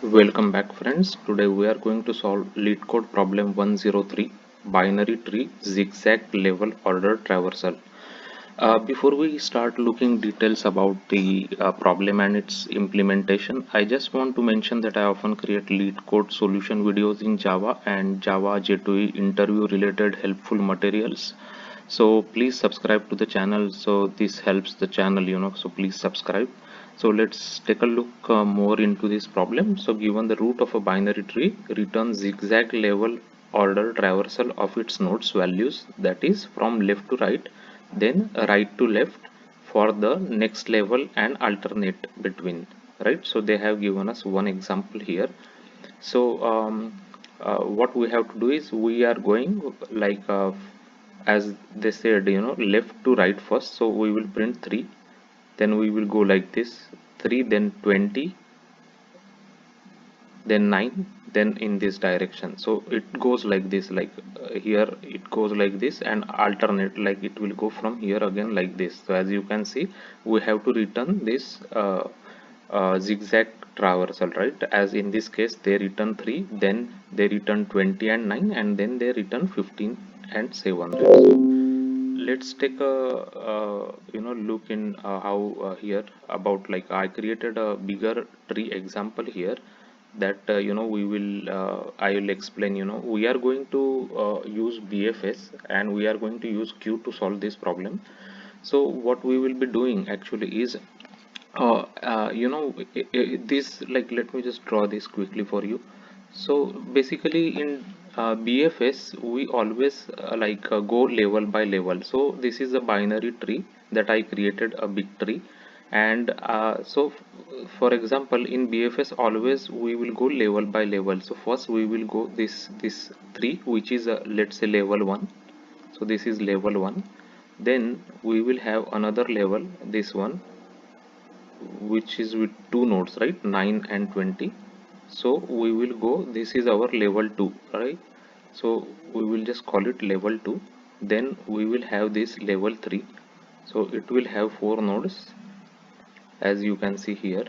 Welcome back friends. Today we are going to solve LeetCode problem 103 binary tree zigzag level order traversal. Before we start looking details about the problem and its implementation, I just want to mention that I often create LeetCode solution videos in Java and Java J2E interview related helpful materials. So please subscribe to the channel. So this helps the channel, so please subscribe. So let's take a look more into this problem. So given the root of a binary tree, return zigzag level order traversal of its nodes values, that is from left to right, then right to left for the next level and alternate between, right? So they have given us one example here. So what we have to do is we are going like as they said, left to right first. So we will print 3, then we will go like this, 3, then 20, then 9, then in this direction. So it goes like this, like here it goes like this and alternate, like it will go from here again like this. So as you can see, we have to return this zigzag traversal, right? As in this case they return 3, then they return 20 and 9, and then they return 15 and 7, right? So let's take a look in how here about, like, I created a bigger tree example here that we will I will explain. We are going to use BFS and we are going to use Q to solve this problem. So what we will be doing actually is this, like, let me just draw this quickly for you. So basically in BFS we always go level by level. So this is a binary tree that I created, a big tree. And for example, in BFS always we will go level by level. So first we will go this 3, which is let's say level 1. So this is level 1. Then we will have another level, this one, which is with two nodes, right? 9 and 20. So we will go, this is our level 2, right? So we will just call it level 2. Then we will have this level 3. So it will have 4 nodes, as you can see here.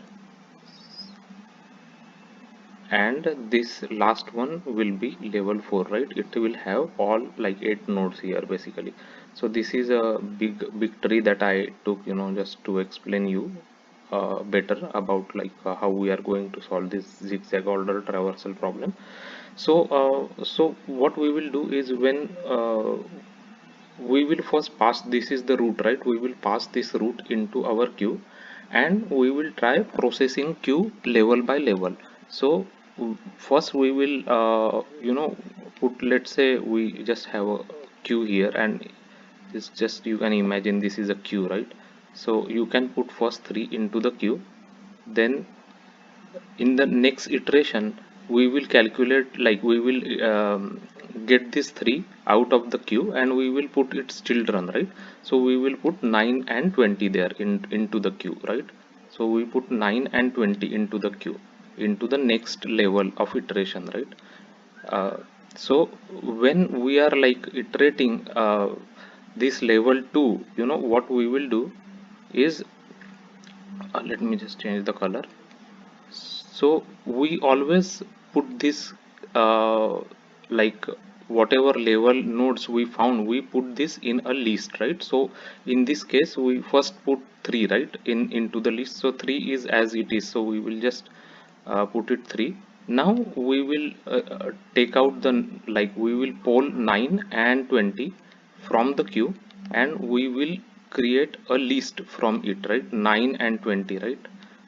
And this last one will be level 4, right? It will have all like 8 nodes here basically. So this is a big tree that I took, just to explain you better about, like, how we are going to solve this zigzag order traversal problem. So what we will do is, when we will first pass, this is the root, right? We will pass this root into our queue and we will try processing queue level by level. So first we will put, let's say we just have a queue here, and this, just you can imagine this is a queue, right? So you can put first 3 into the queue. Then in the next iteration we will calculate, like we will get this 3 out of the queue and we will put its children, right? So we will put 9 and 20 there into the queue, right? So we put 9 and 20 into the queue, into the next level of iteration, right? uh, so when we are like iterating this level 2, what we will do is, let me just change the color. So we always put this like whatever level nodes we found, we put this in a list, right? So in this case we first put 3, right, into the list. So 3 is as it is, so we will just put it 3. Now we will take out the, like we will pull 9 and 20 from the queue and we will create a list from it, right? 9 and 20, right?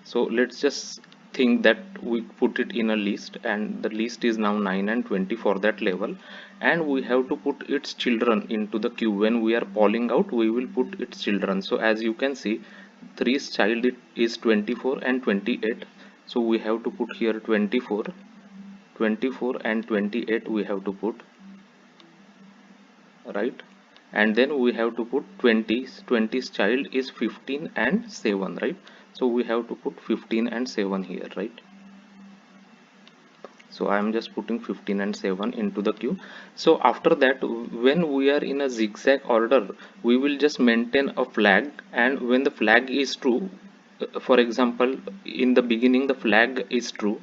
So let's just think that we put it in a list and the list is now 9 and 20 for that level, and we have to put its children into the queue. When we are polling out, we will put its children. So as you can see, 3's child is 24 and 28. So we have to put here 24, 24 and 28 we have to put, right? And then we have to put 20's child is 15 and 7, right? So we have to put 15 and 7 here, right? So I am just putting 15 and 7 into the queue. So after that, when we are in a zigzag order, we will just maintain a flag, and when the flag is true, for example, in the beginning the flag is true,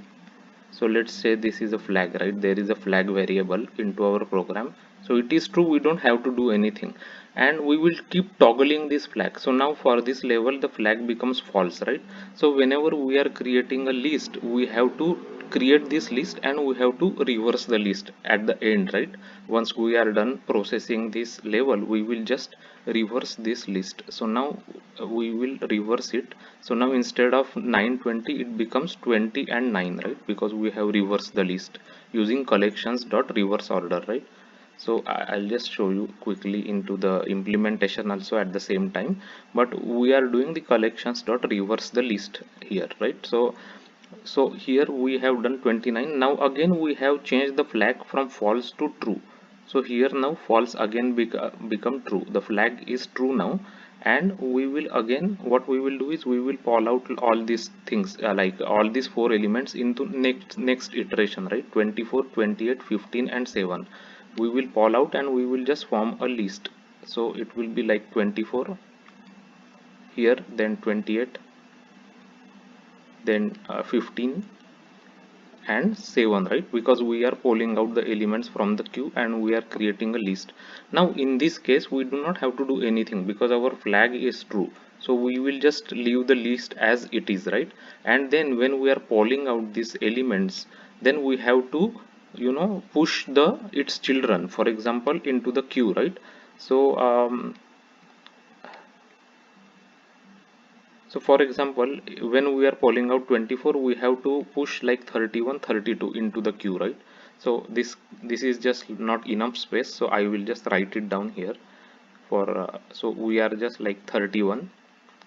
So let's say this is a flag, right? There is a flag variable into our program. So it is true, we don't have to do anything, and we will keep toggling this flag. So now for this level the flag becomes false, right? So whenever we are creating a list, we have to create this list and we have to reverse the list at the end, right? Once we are done processing this level, we will just reverse this list. So now we will reverse it. So now instead of 920 it becomes 20 and 9, right? Because we have reversed the list using collections dot reverse order, right? So I'll just show you quickly into the implementation also at the same time, but we are doing the collections dot reverse the list here, right? So here we have done 29. Now again we have changed the flag from false to true. So here now false again become true. The flag is true now, and we will again, what we will do is we will pull out all these things, like all these four elements into next iteration, right? 24, 28, 15 and 7. We will pull out and we will just form a list. So it will be like 24 here, then 28, then 15 and 7, right? Because we are pulling out the elements from the queue and we are creating a list. Now in this case we do not have to do anything because our flag is true, so we will just leave the list as it is, right? And then when we are pulling out these elements, then we have to, push the its children, for example, into the queue, right? So um, so for example, when we are pulling out 24, we have to push like 31, 32 into the queue, right? So this is just not enough space, so I will just write it down here. So we are just like 31,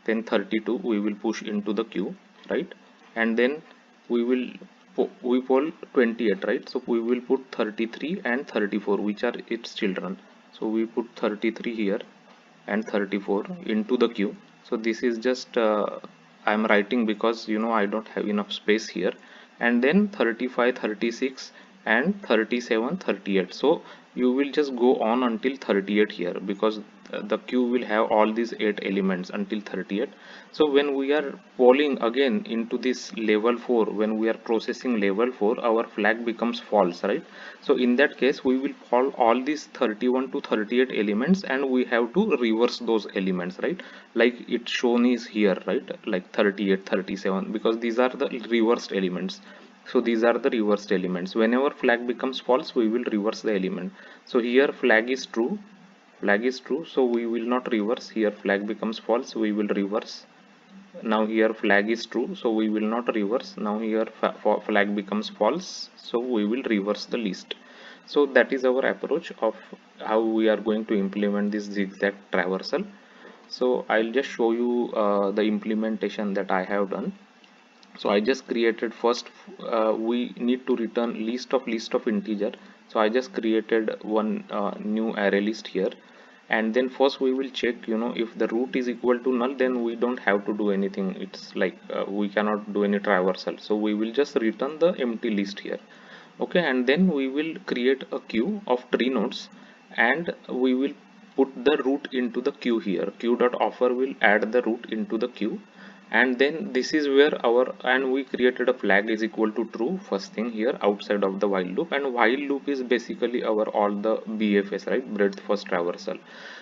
then 32 we will push into the queue, right? And then we will we pull 28, right? So we will put 33 and 34, which are its children. So we put 33 here and 34 into the queue. So this is just I'm writing because I don't have enough space here. And then 35, 36 and 37, 38. So you will just go on until 38 here, because the queue will have all these 8 elements until 38. So when we are polling again into this level 4, when we are processing level 4, our flag becomes false, right? So in that case we will call all these 31 to 38 elements and we have to reverse those elements, right? Like it shown is here, right? Like 38, 37, because these are the reversed elements. So these are the reversed elements. Whenever flag becomes false, we will reverse the element. So here flag is true, so we will not reverse. Here flag becomes false, we will reverse. Now here flag is true, so we will not reverse. Now here flag becomes false, so we will reverse the list. So that is our approach of how we are going to implement this zigzag traversal. So I'll just show you the implementation that I have done. So I just created first, we need to return list of integer. So I just created one new array list here. And then first we will check, if the root is equal to null, then we don't have to do anything. It's like we cannot do any traversal, so we will just return the empty list here. Okay, and then we will create a queue of tree nodes, and we will put the root into the queue here. Queue.offer will add the root into the queue. And then this is where and we created a flag is equal to true, first thing here outside of the while loop. And while loop is basically our all the BFS, right? Breadth first traversal.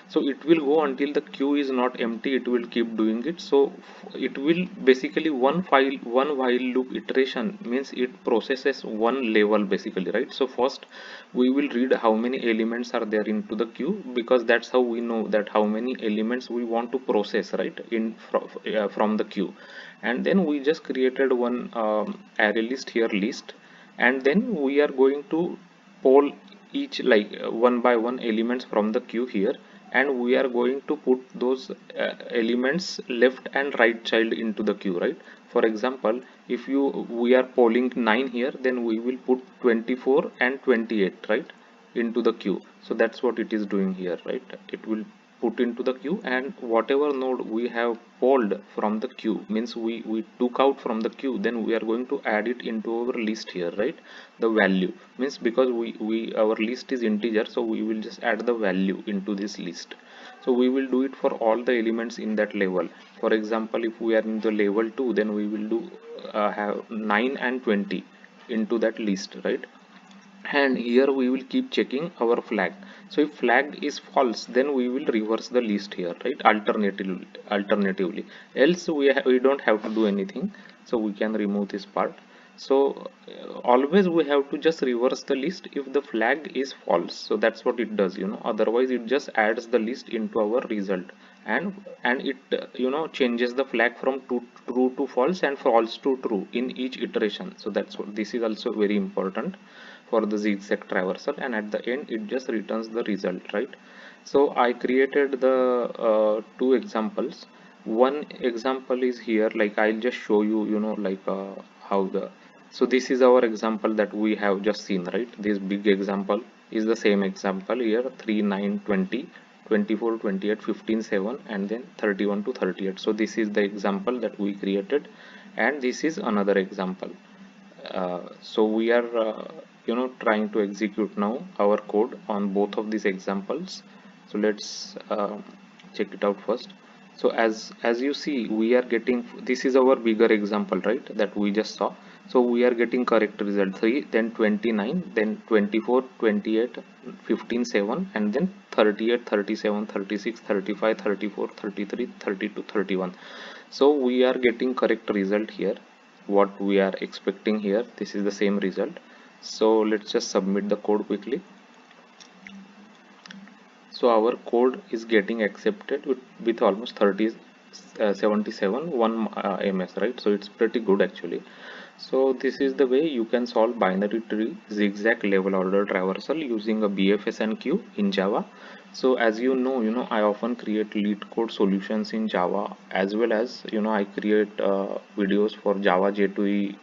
So it will go until the queue is not empty, it will keep doing it. So it will basically one while loop iteration means it processes one level basically, right? So first we will read how many elements are there into the queue, because that's how we know that how many elements we want to process, right? From the queue. And then we just created one array list here, list. And then we are going to poll each, like one by one elements from the queue here, and we are going to put those elements left and right child into the queue, right? For example, if we are polling 9 here, then we will put 24 and 28, right, into the queue. So that's what it is doing here, right? It will put into the queue, and whatever node we have polled from the queue, means we took out from the queue, then we are going to add it into our list here, right? The value means, because we our list is integer, so we will just add the value into this list. So we will do it for all the elements in that level. For example, if we are in the level 2, then we will do have 9 and 20. into that list, right? And here we will keep checking our flag. So if flag is false, then we will reverse the list here, right? Alternatively, else we don't have to do anything, so we can remove this part. So always we have to just reverse the list if the flag is false. So that's what it does, otherwise it just adds the list into our result, and it changes the flag from true to false and false to true in each iteration. So that's what this is also very important for the zigzag traversal, and at the end it just returns the result, right? So I created the two examples. One example is here, like I'll just show you, like how the so this is our example that we have just seen, right? This big example is the same example here: 3 9 20 24 28 15 7 and then 31 to 38. So this is the example that we created, and this is another example. So we are trying to execute now our code on both of these examples. So let's check it out first. So as you see, we are getting, this is our bigger example, right, that we just saw. So we are getting correct result 3, then 29, then 24 28 15 7, and then 38 37 36 35 34 33 32 31. So we are getting correct result here, what we are expecting here. This is the same result. So let's just submit the code quickly. So our code is getting accepted with almost 30 77 1 ms, right? So it's pretty good actually. So this is the way you can solve binary tree zigzag level order traversal using a BFS and queue in Java. So as I often create lead code solutions in Java, as well as I create videos for Java J2E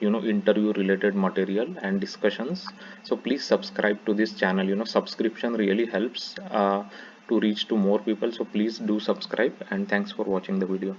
interview related material and discussions. So please subscribe to this channel. Subscription really helps to reach to more people. So please do subscribe, and thanks for watching the video.